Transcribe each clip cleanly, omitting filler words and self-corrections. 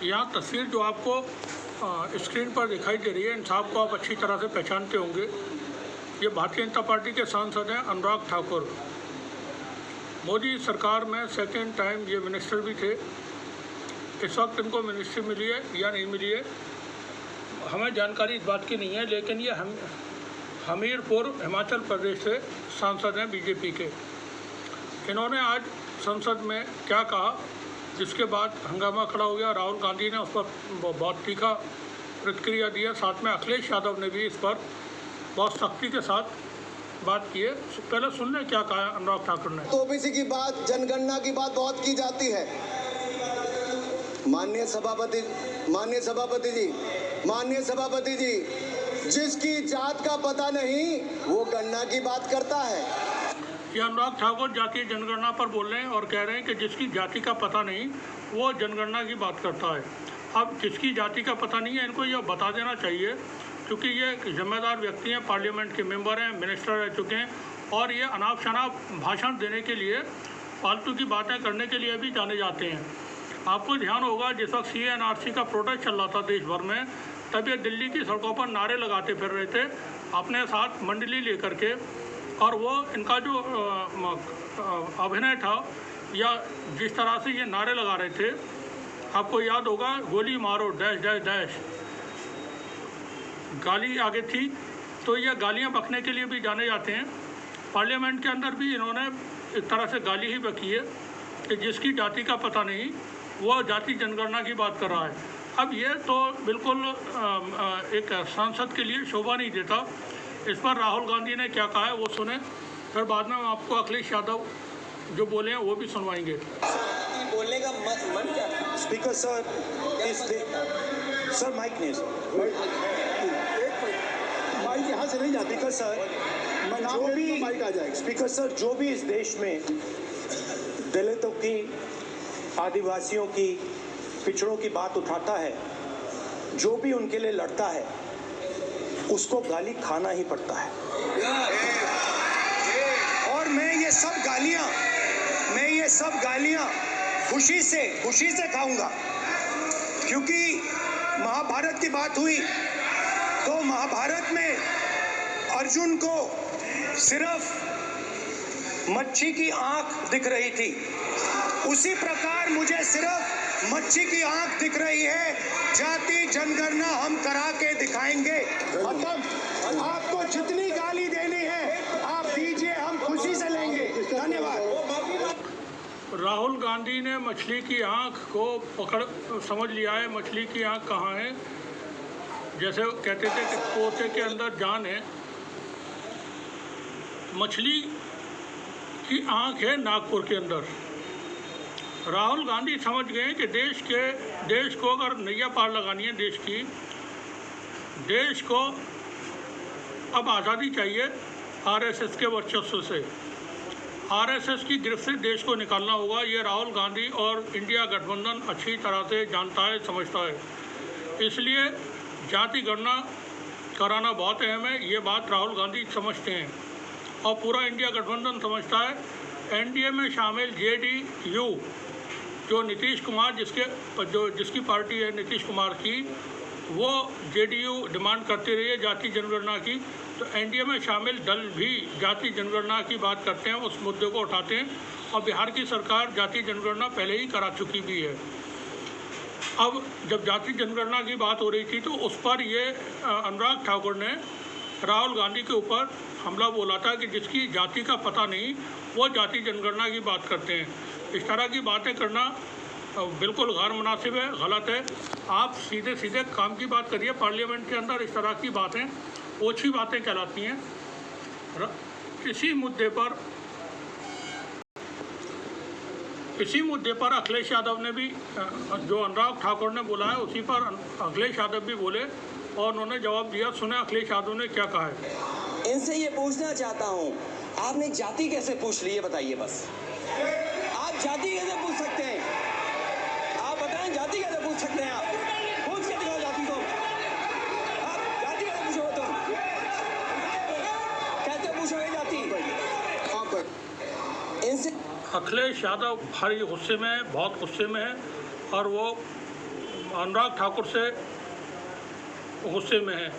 यहाँ तस्वीर जो आपको स्क्रीन पर दिखाई दे रही है, इन साहब को आप अच्छी तरह से पहचानते होंगे। ये भारतीय जनता पार्टी के सांसद हैं अनुराग ठाकुर। मोदी सरकार में सेकेंड टाइम ये मिनिस्टर भी थे। इस वक्त इनको मिनिस्ट्री मिली है या नहीं मिली है हमें जानकारी इस बात की नहीं है, लेकिन ये हमीरपुर हिमाचल प्रदेश से सांसद हैं बीजेपी के। इन्होंने आज संसद में क्या कहा, जिसके बाद हंगामा खड़ा हो गया। राहुल गांधी ने उस पर बहुत तीखा प्रतिक्रिया दिया, साथ में अखिलेश यादव ने भी इस पर बहुत सख्ती के साथ बात की है। पहले सुन लें क्या कहा अनुराग ठाकुर ने। तो ओबीसी की बात, जनगणना की बात बहुत की जाती है। माननीय सभापति जी, जिसकी जात का पता नहीं वो गणना की बात करता है। ये अनुराग ठाकुर जातीय जनगणना पर बोल रहे हैं और कह रहे हैं कि जिसकी जाति का पता नहीं वो जनगणना की बात करता है। अब जिसकी जाति का पता नहीं है, इनको यह बता देना चाहिए, क्योंकि ये जिम्मेदार व्यक्ति हैं, पार्लियामेंट के मेंबर हैं, मिनिस्टर रह चुके हैं और ये अनाप शनाप भाषण देने के लिए, फालतू की बातें करने के लिए भी जाने जाते हैं। आपको ध्यान होगा जिस वक्त CA/NRC का प्रोटेस्ट चल रहा था देश भर में, तब ये दिल्ली की सड़कों पर नारे लगाते फिर रहे थे अपने साथ मंडली लेकर के। और वो इनका जो अभिनय था या जिस तरह से ये नारे लगा रहे थे, आपको याद होगा, गोली मारो डैश डैश डैश, गाली आगे थी। तो ये गालियां बकने के लिए भी जाने जाते हैं। पार्लियामेंट के अंदर भी इन्होंने एक तरह से गाली ही बकी है कि जिसकी जाति का पता नहीं वो जाति जनगणना की बात कर रहा है। अब ये तो बिल्कुल एक सांसद के लिए शोभा नहीं देता। इस पर राहुल गांधी ने क्या कहा है वो सुने, फिर बाद में आपको अखिलेश यादव जो बोले हैं वो भी सुनवाएंगे। बोलने का मन क्या था? स्पीकर सर, सर माइक नहीं, माइक यहाँ से नहीं जाती। स्पीकर सर, जो भी माइक आ जाएगा। स्पीकर सर, जो भी इस देश में दलितों की, आदिवासियों की, पिछड़ों की बात उठाता है, जो भी उनके लिए लड़ता है, उसको गाली खाना ही पड़ता है। और मैं ये सब गालियां खुशी से खाऊंगा, क्योंकि महाभारत की बात हुई तो महाभारत में अर्जुन को सिर्फ मच्छी की आंख दिख रही थी, उसी प्रकार मुझे सिर्फ मच्छी की आंख दिख रही है। जाति जनगणना हम करा के दिखाएंगे। मतलब आपको जितनी गाली देनी है आप दीजिए, हम खुशी से लेंगे। धन्यवाद। राहुल गांधी ने मछली की आंख को पकड़ समझ लिया है। मछली की आंख कहाँ है? जैसे कहते थे कि तोते के अंदर जान है, मछली की आंख है नागपुर के अंदर। राहुल गांधी समझ गए कि देश को अगर नैया पार लगानी है, देश को अब आज़ादी चाहिए RSS के वर्चस्व से। RSS की गिरफ्त से देश को निकालना होगा। ये राहुल गांधी और इंडिया गठबंधन अच्छी तरह से जानता है, समझता है। इसलिए जाति गणना कराना बहुत अहम है, ये बात राहुल गांधी समझते हैं और पूरा इंडिया गठबंधन समझता है। NDA में शामिल JDU जो नीतीश कुमार जिसकी पार्टी है नीतीश कुमार की, वो JDU डिमांड करती रही है जाति जनगणना की। तो NDA में शामिल दल भी जाति जनगणना की बात करते हैं, उस मुद्दे को उठाते हैं। और बिहार की सरकार जाति जनगणना पहले ही करा चुकी भी है। अब जब जाति जनगणना की बात हो रही थी तो उस पर ये अनुराग ठाकुर ने राहुल गांधी के ऊपर हमला बोला था कि जिसकी जाति का पता नहीं वो जाति जनगणना की बात करते हैं। इस तरह की बातें करना बिल्कुल गैर मुनासिब है, गलत है। आप सीधे सीधे काम की बात करिए। पार्लियामेंट के अंदर इस तरह की बातें ओछी बातें कहलाती हैं। इसी मुद्दे पर अखिलेश यादव ने भी, जो अनुराग ठाकुर ने बोला है उसी पर अखिलेश यादव भी बोले और उन्होंने जवाब दिया। सुने अखिलेश यादव ने क्या कहा है। इनसे ये पूछना चाहता हूँ, आपने जाति कैसे पूछ ली, ये बताइए बस। आप जाति कैसे पूछ सकते हैं? आप बताएं, जाति कैसे पूछ सकते हैं? आप पूछ के दिखाओ जाति को। आप जाति कैसे पूछोगे? तुम कैसे पूछोगे जाति? इनसे अखिलेश यादव भारी गुस्से में है, बहुत गुस्से में है और वो अनुराग ठाकुर से गुस्से में हैं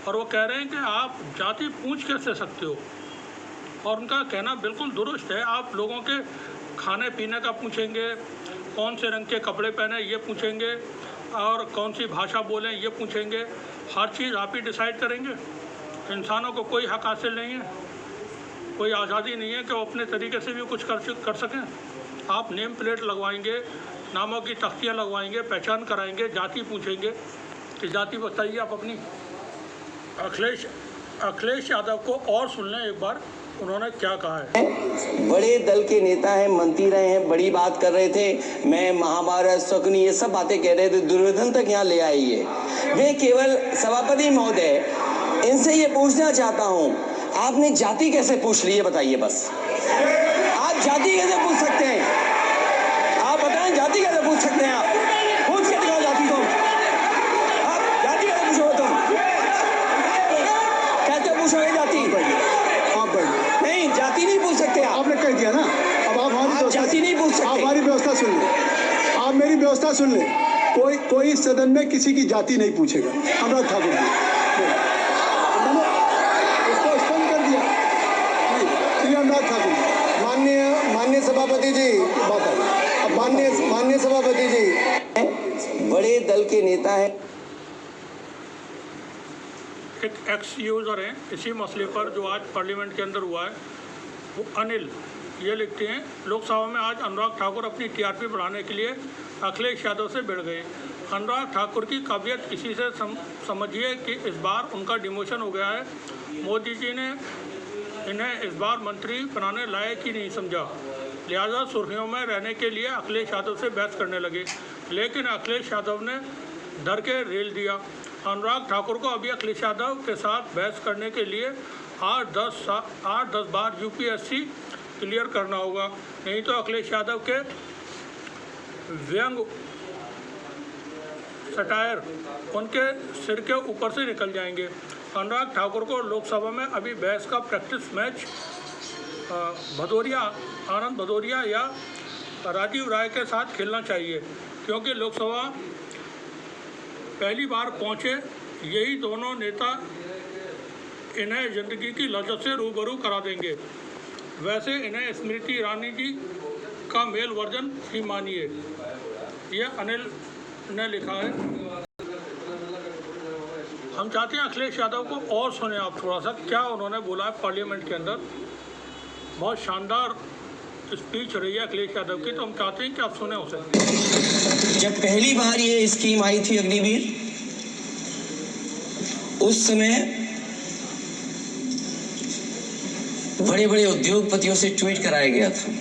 और वो कह रहे हैं कि आप जाति पूछ कैसे सकते हो। और उनका कहना बिल्कुल दुरुस्त है। आप लोगों के खाने पीने का पूछेंगे, कौन से रंग के कपड़े पहने ये पूछेंगे, और कौन सी भाषा बोलें ये पूछेंगे। हर चीज़ आप ही डिसाइड करेंगे। इंसानों को कोई हक हासिल नहीं है, कोई आज़ादी नहीं है कि वो अपने तरीके से भी कुछ कर सकें। आप नेम प्लेट लगवाएंगे, नामों की तख्तियाँ लगवाएंगे, पहचान कराएंगे, जाति पूछेंगे कि जाति बताइए आप अपनी। अखिलेश यादव को और सुन लें एक बार, उन्होंने क्या कहा है। बड़े दल के नेता हैं, मंत्री रहे हैं, बड़ी बात कर रहे थे। मैं महाभारत, शकुनी, ये सब बातें कह रहे थे, दुर्योधन तक यहाँ ले आई है। मैं केवल सभापति महोदय इनसे ये पूछना चाहता हूँ, आपने जाति कैसे पूछ ली है बताइए बस। आप जाति कैसे पूछ सकते हैं? आप बताएं जाति कैसे पूछ सकते हैं? आप पूछ के दिखाओ जाति को। आप जाति कैसे पूछोगे? तुम कैसे पूछोगे जाति? आप बैठिए। नहीं, जाति नहीं पूछ सकते आप। आपने कह दिया ना, अब आप जाति नहीं पूछ सकते। आप हमारी व्यवस्था सुन लें, आप मेरी व्यवस्था सुन लें। कोई सदन में किसी की जाति नहीं पूछेगा। अनुराग ठाकुर जी, मैंने उसको स्पष्ट कर दिया। नहीं, अनुराग ठाकुर जी, माननीय सभापति जी, बात है। अब माननीय सभापति जी, बड़े दल के नेता हैं। एक एक्स यूज़र हैं इसी मसले पर जो आज पार्लियामेंट के अंदर हुआ है, वो अनिल ये लिखते हैं, लोकसभा में आज अनुराग ठाकुर अपनी टीआरपी बढ़ाने के लिए अखिलेश यादव से भिड़ गए। अनुराग ठाकुर की काबिलियत इसी से समझिए कि इस बार उनका डिमोशन हो गया है। मोदी जी ने इन्हें इस बार मंत्री बनाने लायक ही नहीं समझा, लिहाजा सुर्खियों में रहने के लिए अखिलेश यादव से बहस करने लगे। लेकिन अखिलेश यादव ने डर के रेल दिया। अनुराग ठाकुर को अभी अखिलेश यादव के साथ बहस करने के लिए 8-10 बार यूपीएससी क्लियर करना होगा, नहीं तो अखिलेश यादव के व्यंग सटायर उनके सिर के ऊपर से निकल जाएंगे। अनुराग ठाकुर को लोकसभा में अभी बहस का प्रैक्टिस मैच आनंद भदौरिया या राजीव राय के साथ खेलना चाहिए, क्योंकि लोकसभा पहली बार पहुंचे यही दोनों नेता इन्हें ज़िंदगी की लज्जत से रूबरू करा देंगे। वैसे इन्हें स्मृति ईरानी जी का मेल वर्जन ही मानिए, यह अनिल ने लिखा है। हम चाहते हैं अखिलेश यादव को और सुने आप थोड़ा सा, क्या उन्होंने बोला है पार्लियामेंट के अंदर। बहुत शानदार स्पीच रही है अखिलेश यादव की, तो हम चाहते हैं कि आप सुने उसे। जब पहली बार ये स्कीम आई थी अग्निवीर, उस समय बड़े बड़े उद्योगपतियों से ट्वीट कराया गया था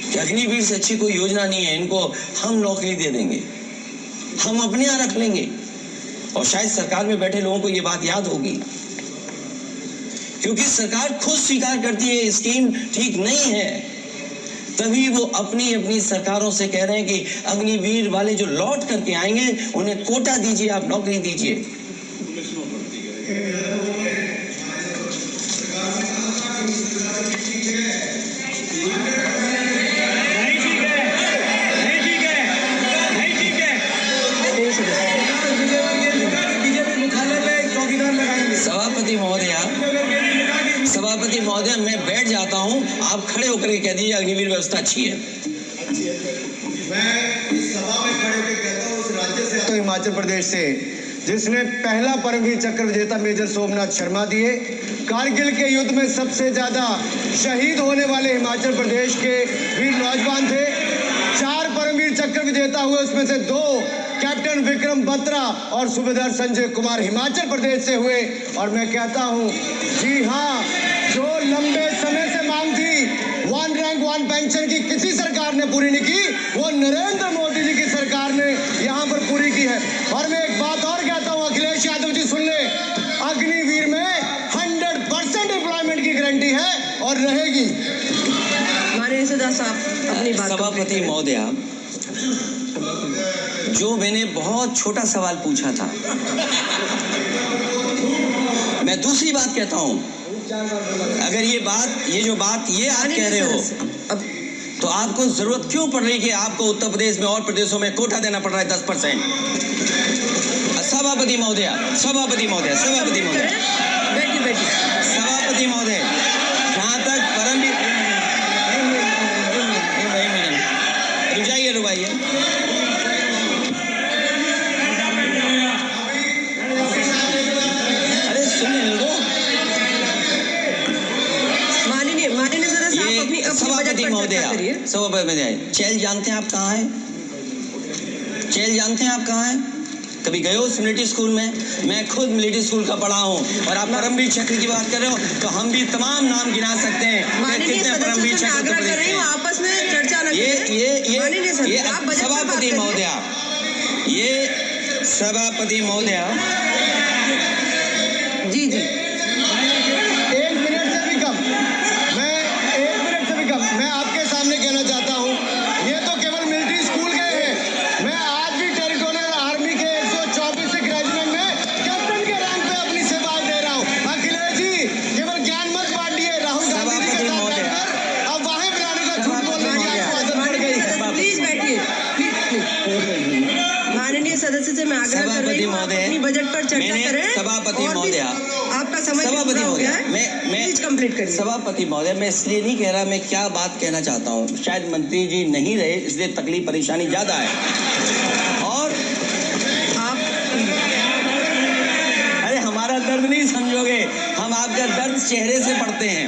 कि अग्निवीर से अच्छी कोई योजना नहीं है, इनको हम नौकरी दे देंगे, हम अपने यहाँ रख लेंगे। और शायद सरकार में बैठे लोगों को ये बात याद होगी, क्योंकि सरकार खुद स्वीकार करती है स्कीम ठीक नहीं है, तभी वो अपनी सरकारों से कह रहे हैं कि अग्निवीर वाले जो लौट करके आएंगे उन्हें कोटा दीजिए, आप नौकरी दीजिए। सभापति महोदय, मैं बैठ जाता हूं, आप खड़े होकर के कह दीजिए अग्निवीर व्यवस्था अच्छी है। मैं इस सभा में खड़े होकर कहता हूँ, उस राज्य से, तो हिमाचल प्रदेश से, जिसने पहला परमवीर चक्र विजेता मेजर सोमनाथ शर्मा दिए। कारगिल के युद्ध में सबसे ज्यादा शहीद होने वाले हिमाचल प्रदेश के वीर नौजवान थे। 4 परमवीर चक्र विजेता हुए, उसमें से 2 कैप्टन विक्रम बत्रा और सूबेदार संजय कुमार हिमाचल प्रदेश से हुए। और मैं कहता हूं, जी हां, जो लंबे समय से मांग थी 1 रैंक 1 पेंशन की किसी सरकार ने पूरी नहीं की, वो नरेंद्र मोदी जी की सरकार ने यहां पर पूरी की है। और मैं एक बात और कहता हूं, अखिलेश यादव जी सुन ले, अग्निवीर में 100% एम्प्लॉयमेंट की गारंटी है और रहेगी। सभापति महोदया, जो मैंने बहुत छोटा सवाल पूछा था, मैं दूसरी बात कहता हूं, अगर ये जो बात ये आप कह रहे हो, तो आपको जरूरत क्यों पड़ रही कि आपको उत्तर प्रदेश में और प्रदेशों में कोटा देना पड़ रहा है 10%? सभापति महोदय, सभापति महोदय, सभापति महोदय, सभापति महोदय, जहाँ तक परमवीर, रुजाइए, अरे सुनिए लोगों, सभापति महोदय, सभापति महोदय, चेल जानते हैं आप कहाँ है? चेल जानते हैं आप कहाँ है? कभी गए हो मिलिट्री स्कूल में? मैं खुद मिलिट्री स्कूल का पढ़ा हूँ। और आप परमवीर चक्र की बात कर रहे हो तो हम भी तमाम नाम गिना सकते हैं कितने परमवीर चक्र उत्तर प्रदेश में। आपस में चर्चा न ये सभापति महोदय, ये सभापति महोदय, जी एक मिनट से भी कम, मैं आपके सामने कहना चाहता हूँ, ये तो केवल मिलिट्री स्कूल गए हैं। मैं आज भी टेरिटोरियल आर्मी के 124 रेजिमेंट में कैप्टन के रैंक पे अपनी सेवाएं दे रहा हूँ। अखिलेश जी केवल ज्ञान मत बांटिए, राहुल गांधी जी के साथ बैठकर अब वाहे बनाने का झूठ बोलने की आपको आदत पड़ गई है। प्लीज बैठिए, माननीय सदस्य से मैं आग्रह कर रही हूँ अपनी बजट पर चर्चा करें। सभापति महोदय, आपका समय सभापति हो गया महोदय, है, मैं प्लीज कंप्लीट करिए। सभापति महोदय, मैं इसलिए नहीं कह रहा, मैं क्या बात कहना चाहता हूँ, शायद मंत्री जी नहीं रहे इसलिए तकलीफ परेशानी ज्यादा है। और आप अरे हमारा दर्द नहीं समझोगे, हम आपका दर्द चेहरे से पढ़ते हैं।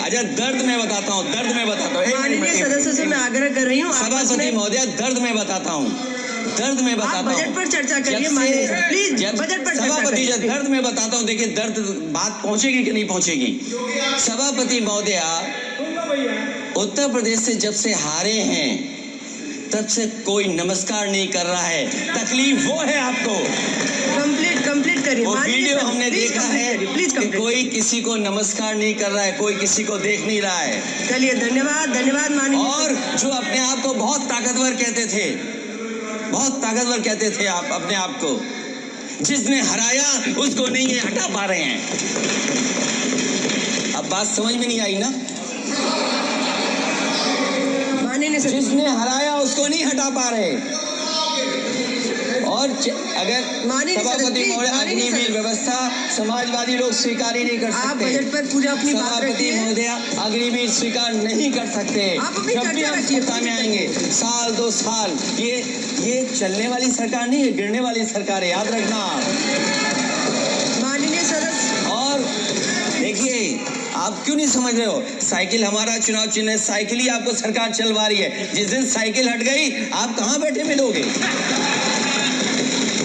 अच्छा दर्द में बताता हूँ, दर्द में बताता हूँ। माननीय सदस्य से मैं आग्रह कर रही हूँ, सभापति महोदय, दर्द में बताता हूँ, दर्द में बताता हूँ। बजट पर चर्चा करिए, प्लीज बजट पर सभापति जी दर्द में बताता हूँ, देखिए दर्द बात पहुंचेगी कि नहीं पहुंचेगी। सभापति महोदय, उत्तर प्रदेश से जब से हारे हैं तब से कोई नमस्कार नहीं कर रहा है। तकलीफ वो है आपको। कंप्लीट करिए। वो वीडियो हमने देखा है कि कोई किसी को नमस्कार नहीं कर रहा है, कोई किसी को देख नहीं रहा है। चलिए धन्यवाद माननीय। और जो अपने आप को बहुत ताकतवर कहते थे, बहुत ताकतवर कहते थे आप अपने आप को, जिसने हराया उसको नहीं ये हटा पा रहे हैं। अब बात समझ में नहीं आई ना? जिसने हराया उसको नहीं हटा पा रहे। और अगर सभापति महोदय, अग्निवीर व्यवस्था समाजवादी लोग स्वीकार ही नहीं कर सकते। आप बजट पर पूरा अपनी बात सभापति रखिए। महोदय, अग्निवीर स्वीकार नहीं कर सकते। जब भी हम सत्ता में आएंगे, साल 2 साल, ये चलने वाली सरकार नहीं है, गिरने वाली सरकार है, याद रखना। माननीय सदस्य, और देखिए आप क्यों नहीं समझ रहे हो, साइकिल हमारा चुनाव चिन्ह है, साइकिल ही आपको सरकार चलवा रही है। जिस दिन साइकिल हट गई आप कहाँ बैठे मिलोगे?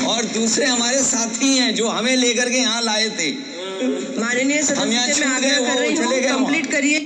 और दूसरे हमारे साथी हैं जो हमें लेकर के यहाँ लाए थे। माननीय सदस्य से मैं आग्रह कर रही हूँ, कंप्लीट करिए।